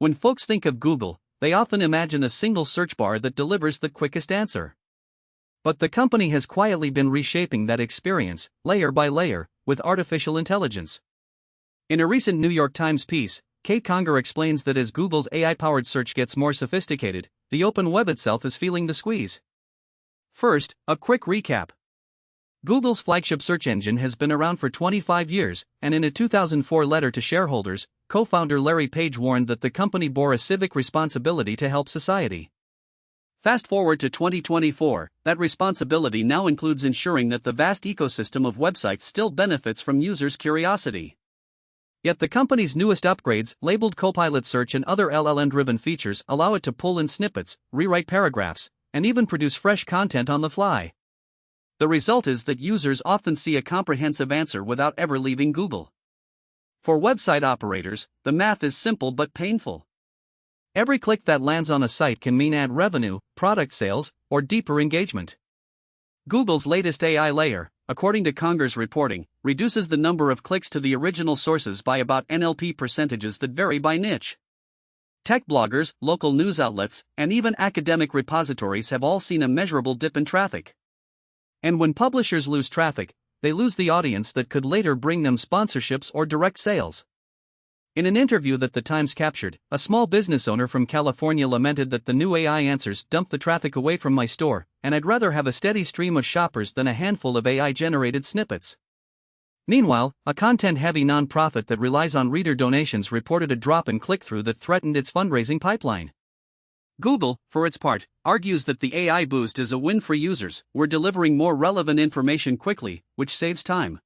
When folks think of Google, they often imagine a single search bar that delivers the quickest answer. But the company has quietly been reshaping that experience, layer by layer, with artificial intelligence. In a recent New York Times piece, Kate Conger explains that as Google's AI-powered search gets more sophisticated, the open web itself is feeling the squeeze. First, a quick recap. Google's flagship search engine has been around for 25 years, and in a 2004 letter to shareholders, co-founder Larry Page warned that the company bore a civic responsibility to help society. Fast forward to 2024, that responsibility now includes ensuring that the vast ecosystem of websites still benefits from users' curiosity. Yet the company's newest upgrades, labeled Copilot Search and other LLM-driven features, allow it to pull in snippets, rewrite paragraphs, and even produce fresh content on the fly. The result is that users often see a comprehensive answer without ever leaving Google. For website operators, the math is simple but painful. Every click that lands on a site can mean ad revenue, product sales, or deeper engagement. Google's latest AI layer, according to Conger's reporting, reduces the number of clicks to the original sources by about NLP percentages that vary by niche. Tech bloggers, local news outlets, and even academic repositories have all seen a measurable dip in traffic. And when publishers lose traffic, they lose the audience that could later bring them sponsorships or direct sales. In an interview that the Times captured, a small business owner from California lamented that the new AI answers dump the traffic away from my store, and I'd rather have a steady stream of shoppers than a handful of AI-generated snippets. Meanwhile, a content-heavy nonprofit that relies on reader donations reported a drop in click-through that threatened its fundraising pipeline. Google, for its part, argues that the AI boost is a win for users. We're delivering more relevant information quickly, which saves time.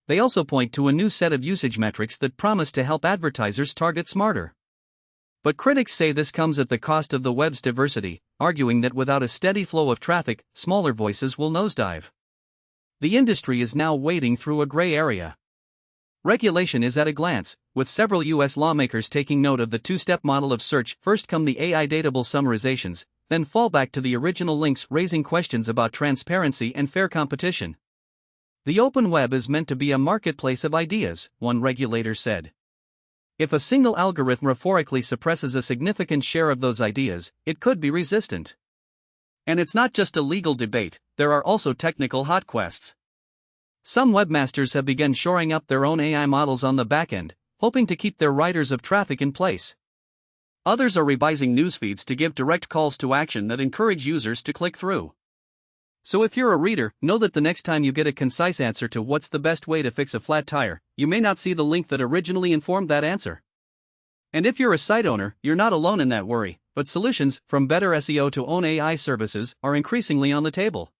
They also point to a new set of usage metrics that promise to help advertisers target smarter. But critics say this comes at the cost of the web's diversity, arguing that without a steady flow of traffic, smaller voices will nosedive. The industry is now wading through a gray area. Regulation is at a glance, with several U.S. lawmakers taking note of the two-step model of search. First come the AI-datable summarizations, then fall back to the original links, raising questions about transparency and fair competition. The open web is meant to be a marketplace of ideas, one regulator said. If a single algorithm rhetorically suppresses a significant share of those ideas, it could be resistant. And it's not just a legal debate, there are also technical hot quests. Some webmasters have begun shoring up their own AI models on the backend, hoping to keep their riders of traffic in place. Others are revising newsfeeds to give direct calls to action that encourage users to click through. So if you're a reader, know that the next time you get a concise answer to what's the best way to fix a flat tire, you may not see the link that originally informed that answer. And if you're a site owner, you're not alone in that worry, but solutions, from better SEO to own AI services, are increasingly on the table.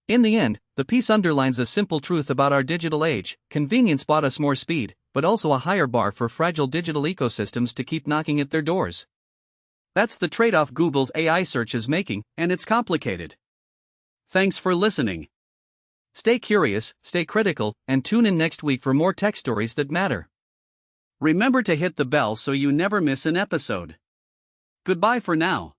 In the end, the piece underlines a simple truth about our digital age: convenience bought us more speed, but also a higher bar for fragile digital ecosystems to keep knocking at their doors. That's the trade-off Google's AI search is making, and it's complicated. Thanks for listening. Stay curious, stay critical, and tune in next week for more tech stories that matter. Remember to hit the bell so you never miss an episode. Goodbye for now.